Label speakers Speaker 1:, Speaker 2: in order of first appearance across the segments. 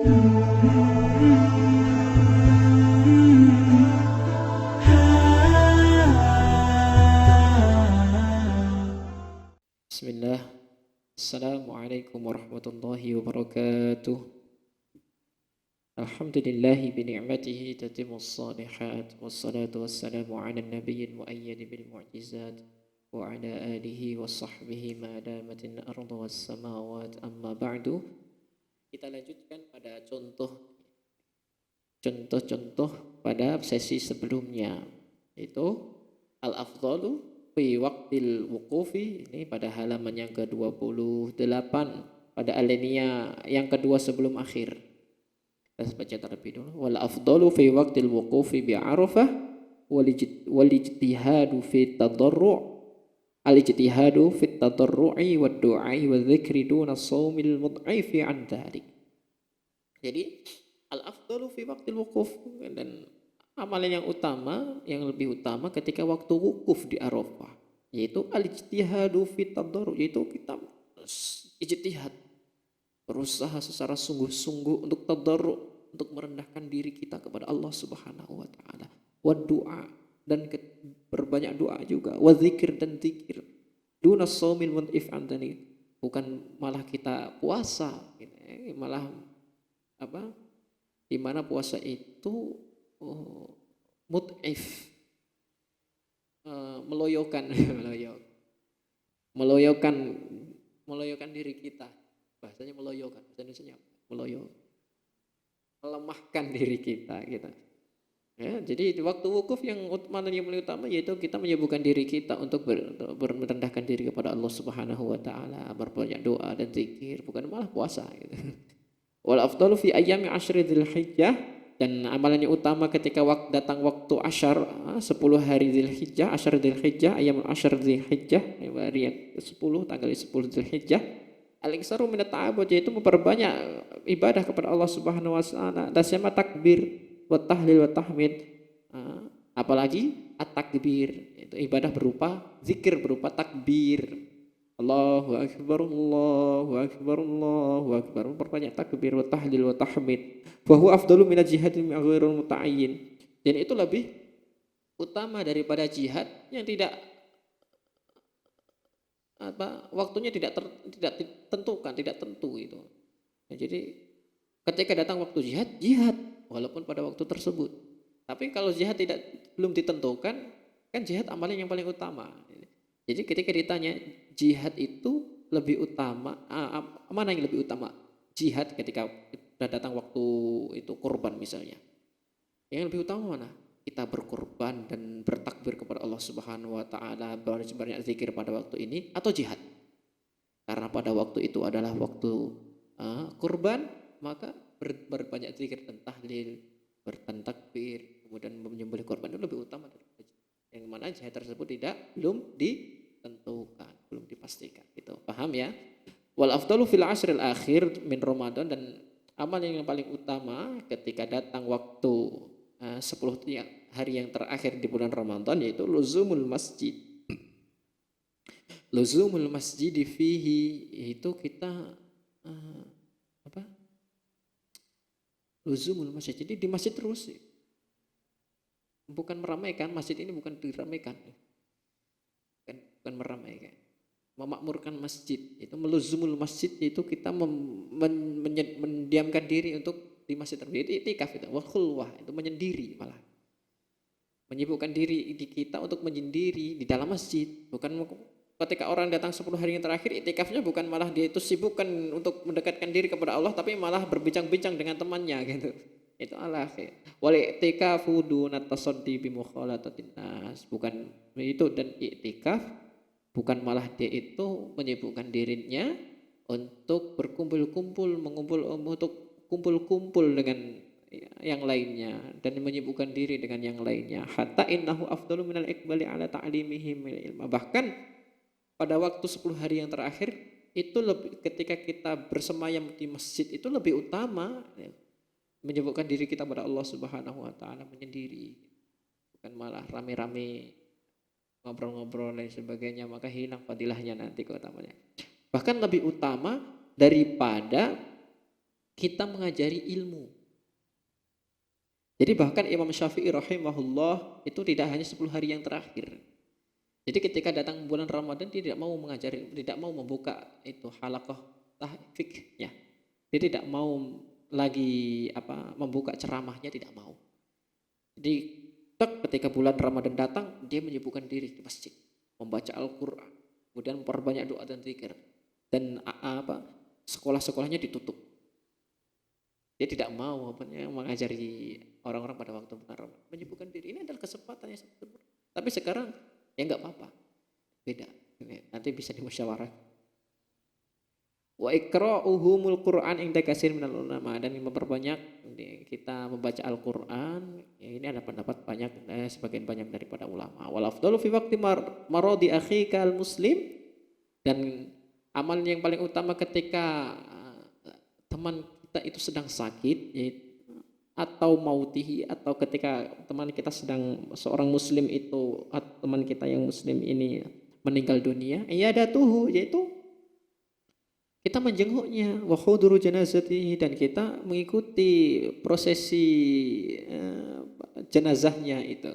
Speaker 1: Bismillah. Assalamualaikum warahmatullahi wabarakatuh. Alhamdulillahi bini'matihi tatimmus salihat. Wassalatu wassalamu ala nabiyil mu'ayyad bil mu'jizat. Wa ala alihi wa sahbihi ma damatin ardu was samawat. Amma ba'du. Kita lanjutkan pada contoh-contoh pada sesi sebelumnya. Yaitu al-afdalu fi waqtil wuqufi, ini pada halaman yang ke-28 pada alinea yang kedua sebelum akhir. Kita baca terlebih dulu. Wal afdalu fi waqtil wuqufi bi Arafah wal ijtihadu fi tadarru' al ijtihadu fi tadarru'i wad du'ai wa dzikri duna shaumil mud'ifi an dzalik. Jadi al afdalu fi waqtil wuquf, dan amalan yang utama, yang lebih utama ketika waktu wukuf di Arafah, yaitu al-ijtihadu fit tadarru', yaitu kita ijtihad, berusaha secara sungguh-sungguh untuk tadarru', untuk merendahkan diri kita kepada Allah Subhanahu wa taala. Wa du'a, dan berbanyak doa juga. Wa dzikir, dan zikir. Duna shaumil mud'if andani, bukan malah kita puasa, malah di mana puasa itu mud'if, meloyokan diri kita. Bahasanya meloyokan, bahasa Indonesianya melemahkan diri kita gitu. Ya, jadi waktu wukuf yang paling utama yaitu kita menyibukkan diri kita untuk merendahkan diri kepada Allah Subhanahu wa taala, berbanyak doa dan zikir, bukan malah puasa gitu. Wal afdalu fi ayyami asyri dzulhijjah, dan amalan yang utama ketika datang waktu asyar 10 hari Dzulhijjah, asyar Dzulhijjah, ayam asyar Dzulhijjah, hari yang ke-10, tanggal 10 Dzulhijjah, al-iktsaru minat ta'abbud, yaitu memperbanyak ibadah kepada Allah Subhanahu wa taala, dasama takbir wa tahlil wa tahmid, apalagi at-takbir, itu ibadah berupa zikir, berupa takbir. Allahu akbar, Allahu akbar, Allahu akbar, memperbanyak takbir wa tahlil wa tahmid. Wa huwa afdalu minal jihadil ghairil muta'ayyin, dan itu lebih utama daripada jihad yang tidak waktunya tidak ditentukan, tidak tentu itu. Ya, jadi ketika datang waktu jihad walaupun pada waktu tersebut. Tapi kalau jihad belum ditentukan, kan jihad amalan yang paling utama. Jadi ketika ditanya jihad itu lebih utama, mana yang lebih utama? Jihad ketika datang waktu itu kurban misalnya. Yang lebih utama mana? Kita berkorban dan bertakbir kepada Allah Subhanahu wa taala, banyak zikir pada waktu ini, atau jihad? Karena pada waktu itu adalah waktu kurban, maka berbanyak zikir dan tahlil, bertakbir, kemudian menyembelih korban itu lebih utama daripada yang mana jihad tersebut belum ditentukan, belum dipastikan gitu. Paham ya? Wal afdalu fil ashril akhir min Ramadan, dan amal yang paling utama ketika datang waktu 10 hari yang terakhir di bulan Ramadan, yaitu luzumul masjid. Luzumul masjid fihi, itu kita luzumul masjid, jadi di masjid terus. Bukan meramaikan, masjid ini bukan diramaikan. Bukan meramaikan. Memakmurkan masjid, itu meluzumul masjid, itu kita mendiamkan diri untuk di masjid tersebut. Itu i'tikaf, itu wa khulwah, itu menyendiri, malah menyibukkan diri kita untuk menyendiri di dalam masjid. Bukan ketika orang datang 10 hari yang terakhir, i'tikafnya bukan malah dia itu sibukkan untuk mendekatkan diri kepada Allah, tapi malah berbincang-bincang dengan temannya gitu. Itu al-akhir. Wal i'tikafu dunat tasaddi bi mukhalatatin nas, bukan itu, dan i'tikaf bukan malah dia itu menyibukkan dirinya untuk berkumpul-kumpul, untuk kumpul-kumpul dengan yang lainnya, dan menyibukkan diri dengan yang lainnya. Hatta innahu afdalu minal iqbali ala ta'limihim ilma, bahkan pada waktu 10 hari yang terakhir itu ketika kita bersemayam di masjid itu lebih utama menyibukkan diri kita pada Allah Subhanahu wa taala, menyendiri, bukan malah rame-rame ngobrol-ngobrol dan sebagainya, maka hilang fadilahnya nanti keutamanya. Bahkan lebih utama daripada kita mengajari ilmu. Jadi bahkan Imam Syafi'i rahimahullah itu tidak hanya 10 hari yang terakhir. Jadi ketika datang bulan Ramadan dia tidak mau mengajari, tidak mau membuka itu halaqah fikihnya. Dia tidak mau lagi membuka ceramahnya, tidak mau. Jadi ketika bulan Ramadan datang dia menyibukkan diri di masjid, membaca Al-Qur'an, kemudian memperbanyak doa dan zikir, dan sekolah-sekolahnya ditutup. Dia tidak mau mengajari orang-orang pada waktu bulan Ramadan, menyibukkan diri. Ini adalah kesempatan yang sangat sempurna. Tapi sekarang ya nggak apa-apa, beda, nanti bisa dimusyawarah. Wa iqra'uhumul Qur'an inda katsir minal ulama, dan memperbanyak kita membaca Al-Qur'an. Ya, ini ada pendapat banyak, sebagian banyak daripada ulama. Wal afdalu fi waqti maradi akhika al muslim, dan amal yang paling utama ketika teman kita itu sedang sakit, atau mautihi, atau ketika teman kita seorang muslim itu, teman kita yang muslim ini meninggal dunia, iyadatuhu, yaitu kita menjenguknya, wa huduru janazatihi, dan kita mengikuti prosesi jenazahnya itu,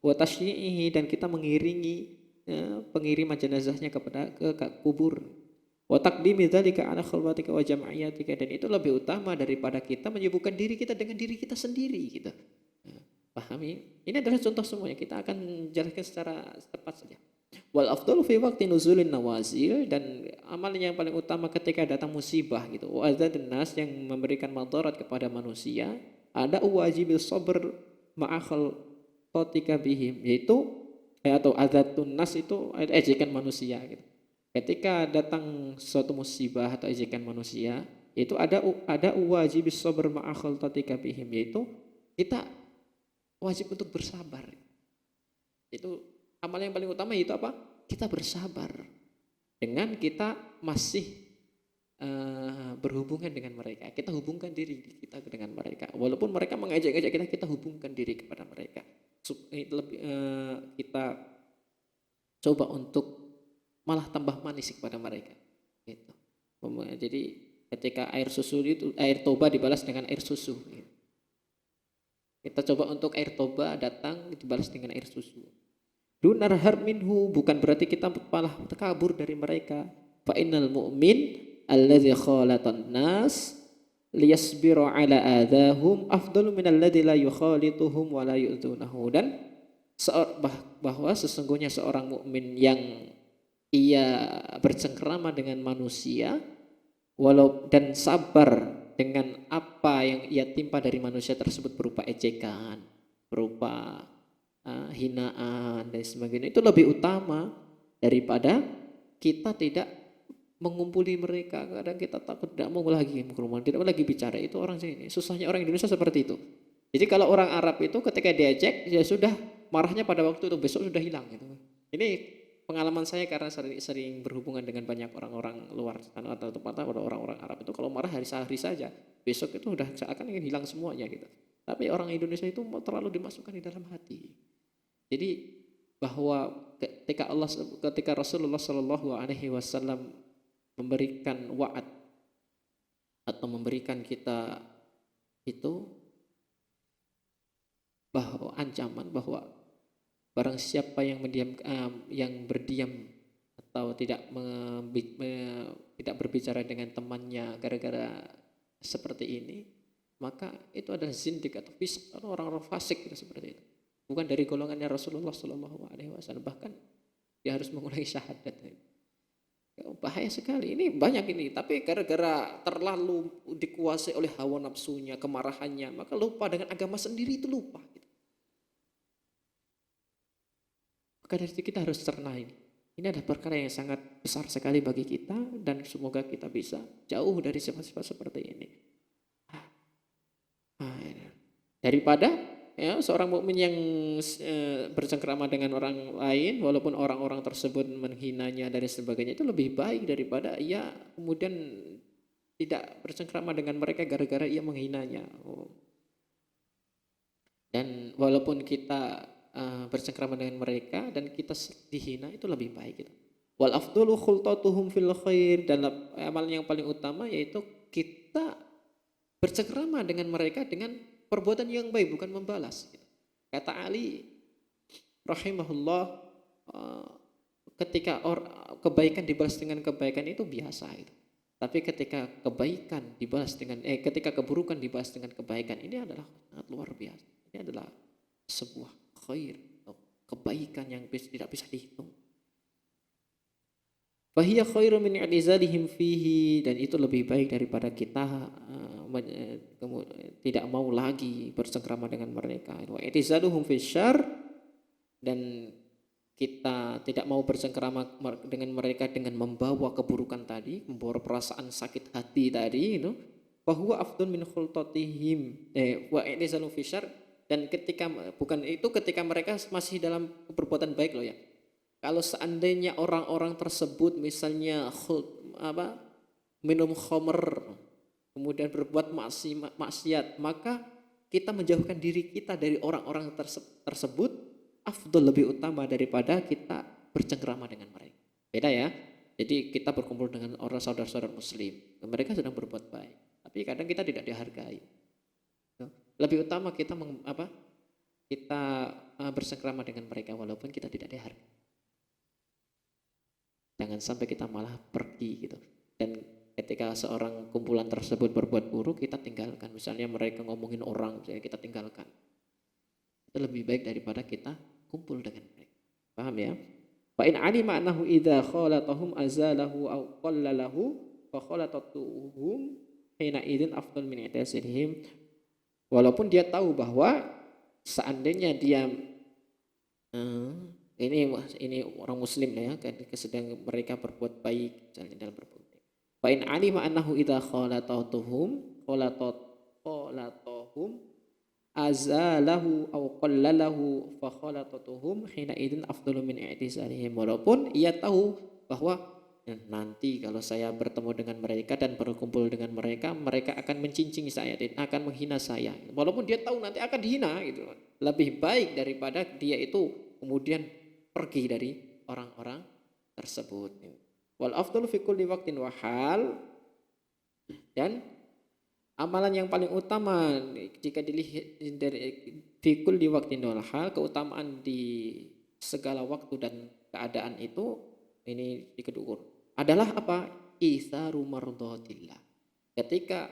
Speaker 1: wa tasyyi'ihi, dan kita mengiringi pengiriman jenazahnya ke kubur, wa taqdimi dzalika ala khalwatika wa jam'iyatika, dan itu lebih utama daripada kita menyibukkan diri kita dengan diri kita sendiri gitu. Pahami? Ini adalah contoh semuanya, kita akan menjelaskan secara tepat saja. Wal afdalu fi waqti nuzulin nawazil, dan amal yang paling utama ketika datang musibah gitu, wa adzadun nas, yang memberikan madarat kepada manusia, ada wajibil sabr ma'akhal tatika bihim, yaitu atau adzadun nas itu ejekan manusia gitu. Ketika datang suatu musibah atau ejekan manusia, itu ada wajibis sabr ma'akhal tatika bihim, yaitu kita wajib untuk bersabar. Itu amal yang paling utama, itu apa? Kita bersabar dengan kita masih berhubungan dengan mereka. Kita hubungkan diri kita dengan mereka. Walaupun mereka mengajak-ajak kita, kita hubungkan diri kepada mereka. Kita coba untuk malah tambah manis kepada mereka. Gitu. Jadi ketika air susu itu, air toba dibalas dengan air susu. Gitu. Kita coba untuk air toba datang dibalas dengan air susu. Dunar harb minhu, bukan berarti kita malah kabur dari mereka. Fa innal mu'min alladzi khalatan nas liyasbiru ala adahum afdalu min alladzi la yukhalituhum wa la yu'dzunahu, dan bahwa sesungguhnya seorang mukmin yang ia bercengkerama dengan manusia dan sabar dengan apa yang ia timpa dari manusia tersebut, berupa ejekan, berupa hinaan dan sebagainya, itu lebih utama daripada kita tidak mengumpuli mereka. Kadang kita takut, tidak mau lagi berkerumun, tidak mau lagi bicara. Itu orang sini, susahnya orang Indonesia seperti itu. Jadi kalau orang Arab itu ketika diajak, ya sudah, marahnya pada waktu itu, besok sudah hilang gitu. Ini pengalaman saya karena sering berhubungan dengan banyak orang-orang luar sana, atau tempatnya pada orang-orang Arab itu, kalau marah hari saja, besok itu udah seakan ingin hilang semuanya gitu. Tapi orang Indonesia itu terlalu dimasukkan di dalam hati. Jadi bahwa ketika Rasulullah Shallallahu Alaihi Wasallam memberikan wa'ad atau memberikan kita itu bahwa ancaman bahwa barang siapa yang berdiam atau tidak berbicara dengan temannya gara-gara seperti ini, maka itu adalah zindik atau fisik, atau orang-orang fasik gitu, seperti itu. Bukan dari golongannya Rasulullah Shallallahu Alaihi Wasallam, bahkan dia harus mengulangi syahadat. Bahaya sekali, ini banyak ini. Tapi gara-gara terlalu dikuasai oleh hawa nafsunya, kemarahannya, maka lupa dengan agama sendiri, itu lupa. Maka dari itu kita harus cerna ini. Ini adalah perkara yang sangat besar sekali bagi kita, dan semoga kita bisa jauh dari sifat-sifat seperti ini. Daripada seorang mukmin yang bercengkrama dengan orang lain, walaupun orang-orang tersebut menghinanya dan sebagainya, itu lebih baik daripada ia kemudian tidak bercengkrama dengan mereka gara-gara ia menghinanya. Dan walaupun kita bercengkrama dengan mereka dan kita dihina, itu lebih baik gitu. Wal afdalu khultatuhum fil khair, dan amal yang paling utama yaitu kita bercengkrama dengan mereka dengan perbuatan yang baik, bukan membalas. Kata Ali rahimahullah, eh, ketika kebaikan dibalas dengan kebaikan itu biasa itu. Tapi ketika kebaikan dibalas dengan ketika keburukan dibalas dengan kebaikan, ini adalah sangat luar biasa. Ini adalah sebuah khair, kebaikan yang tidak bisa dihitung. Fahiya khairu min i'tizalihim fihi, dan itu lebih baik daripada kita tidak mau lagi bersengkrama dengan mereka. Wa i'tizaluhum fisyarr, dan kita tidak mau bersengkrama dengan mereka dengan membawa keburukan tadi, membawa perasaan sakit hati tadi itu. Bahwa afdun min khultatihim wa i'tizalum fisyarr, dan ketika bukan itu ketika mereka masih dalam perbuatan baik loh ya. Kalau seandainya orang-orang tersebut misalnya minum khamr, kemudian berbuat maksiat, maka kita menjauhkan diri kita dari orang-orang tersebut afdol, lebih utama daripada kita bercengkrama dengan mereka. Beda ya. Jadi kita berkumpul dengan orang saudara-saudara muslim, mereka sedang berbuat baik, tapi kadang kita tidak dihargai. Lebih utama kita bersengkrama dengan mereka walaupun kita tidak dihargai. Jangan sampai kita malah pergi gitu. Dan ketika seorang kumpulan tersebut berbuat buruk, kita tinggalkan. Misalnya mereka ngomongin orang, misalnya kita tinggalkan. Itu lebih baik daripada kita kumpul dengan mereka. Paham ya? Fa in alima annahu idza khalatahum azalahu aw qallalahu fa khalatatuhum hina idzin afdal min i'tasilihim. Walaupun dia tahu bahwa seandainya dia ini orang muslim ya, sedang mereka berbuat baik misalnya dalam berbuat baik. Fa in alima annahu idza khalatatuhum azalahu aw qallalahu fa khalatatuhum hina idzin afdalu min i'tizalihim. Walaupun ia tahu bahwa nanti kalau saya bertemu dengan mereka dan berkumpul dengan mereka, mereka akan mencincing saya dan akan menghina saya. Walaupun dia tahu nanti akan dihina gitu. Lebih baik daripada dia itu kemudian pergi dari orang-orang tersebut. Wal afdalu fi kulli waqtin wa hal, dan amalan yang paling utama jika dilihat dari fi kulli waqtin wal hal, keutamaan di segala waktu dan keadaan itu ini dikedukur adalah apa? Itsaru mardhatillah. Ketika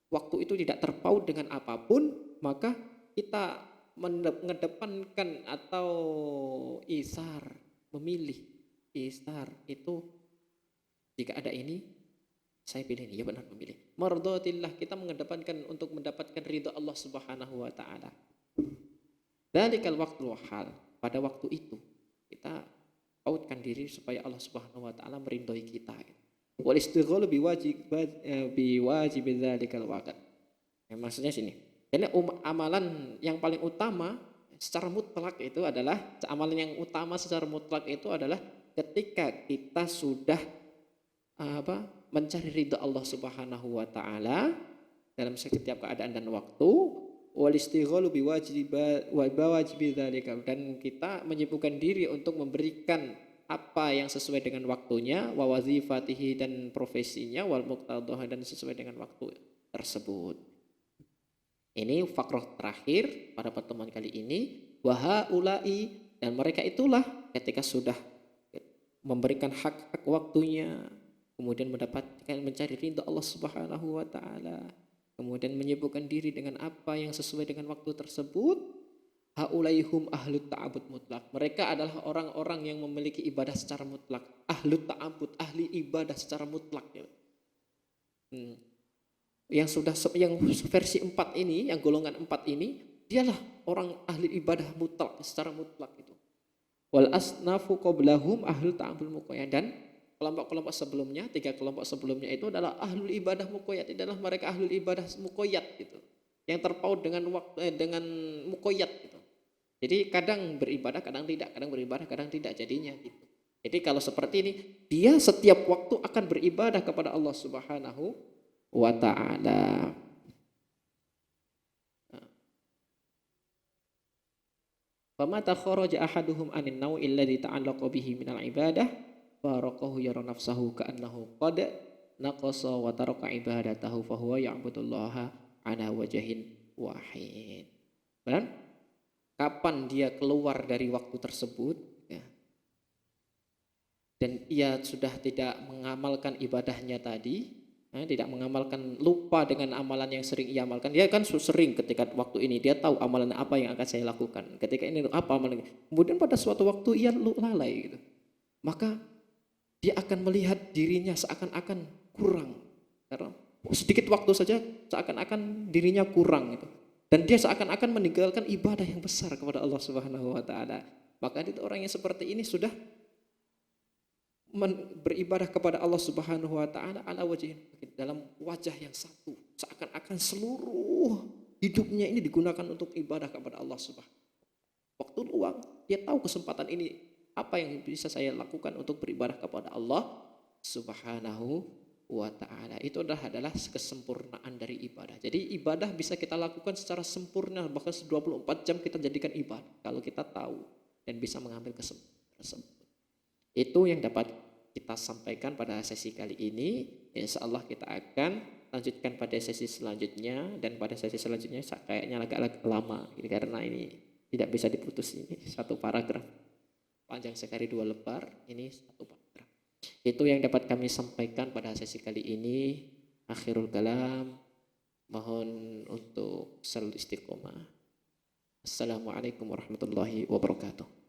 Speaker 1: waktu itu tidak terpaut dengan apapun, maka kita mengedepankan atau isar, memilih isar itu, jika ada ini saya pilih ini, ya benar memilih mardhatillah, kita mengedepankan untuk mendapatkan ridha Allah Subhanahu wa taala. Dzalikal waqtul hal, pada waktu itu kita pautkan diri supaya Allah Subhanahu wa taala meridhoi kita. Wal istighalu biwajib dzalikal waqt. Maksudnya sini, jadi amalan yang paling utama secara mutlak itu adalah ketika kita sudah mencari ridha Allah Subhanahu wa taala dalam setiap keadaan dan waktu, wal istighalu biwajibi dzalika, dan kita menyibukkan diri untuk memberikan apa yang sesuai dengan waktunya, wa wazifatihi, dan profesinya, wal muqtadha, dan sesuai dengan waktu tersebut. Ini fakroh terakhir pada pertemuan kali ini. Wahaulai, dan mereka itulah ketika sudah memberikan hak waktunya, kemudian mendapatkan mencari ridha Allah Subhanahu wa taala, kemudian menyibukkan diri dengan apa yang sesuai dengan waktu tersebut, haulaihum ahlut ta'abud mutlak. Mereka adalah orang-orang yang memiliki ibadah secara mutlak. Ahlut ta'abud, ahli ibadah secara mutlak. Yang versi 4 ini, yang golongan 4 ini, dialah orang ahli ibadah mutlak, secara mutlak itu. Wal asnafu qablahum ahlul ta'abbul muqayyad, dan kelompok-kelompok sebelumnya, 3 kelompok sebelumnya itu adalah ahlul ibadah muqayyad, adalah mereka ahlul ibadah muqayyad gitu. Yang terpaut dengan dengan muqayyad gitu. Jadi kadang beribadah, kadang tidak, kadang beribadah, kadang tidak jadinya gitu. Jadi kalau seperti ini, dia setiap waktu akan beribadah kepada Allah Subhanahu wa ta'ala. Famata kharaja ahaduhum anin naw'il ladzi ta'allaqa bihi minal ibadah faraqahu yara nafsahu ka'annahu qad naqasa wa taraka ibadatahu fa huwa ya'budullaha ala wajhin wahid. Dan kapan dia keluar dari waktu tersebut, ya, dan ia sudah tidak mengamalkan ibadahnya tadi, tidak mengamalkan, lupa dengan amalan yang sering ia amalkan. Dia kan sering ketika waktu ini dia tahu amalan apa yang akan saya lakukan. Ketika ini apa amalan. Kemudian pada suatu waktu ia lalai gitu. Maka dia akan melihat dirinya seakan-akan kurang. Karena sedikit waktu saja seakan-akan dirinya kurang gitu. Dan dia seakan-akan meninggalkan ibadah yang besar kepada Allah Subhanahu wa taala. Maka itu orang yang seperti ini sudah beribadah kepada Allah Subhanahu wa taala ala wajhin, dalam wajah yang satu, seakan-akan seluruh hidupnya ini digunakan untuk ibadah kepada Allah Subhanahu. Waktu luang dia tahu kesempatan ini apa yang bisa saya lakukan untuk beribadah kepada Allah Subhanahu wa taala. Itu adalah kesempurnaan dari ibadah. Jadi ibadah bisa kita lakukan secara sempurna, bahkan 24 jam kita jadikan ibadah kalau kita tahu dan bisa mengambil kesempatan tersebut. Itu yang dapat kita sampaikan pada sesi kali ini. Insya Allah kita akan lanjutkan pada sesi selanjutnya, dan pada sesi selanjutnya kayaknya agak lama karena ini tidak bisa diputus, ini satu paragraf panjang sekali, 2 lembar, ini satu paragraf. Itu yang dapat kami sampaikan pada sesi kali ini. Akhirul kalam, mohon untuk selalu istiqomah. Assalamualaikum warahmatullahi wabarakatuh.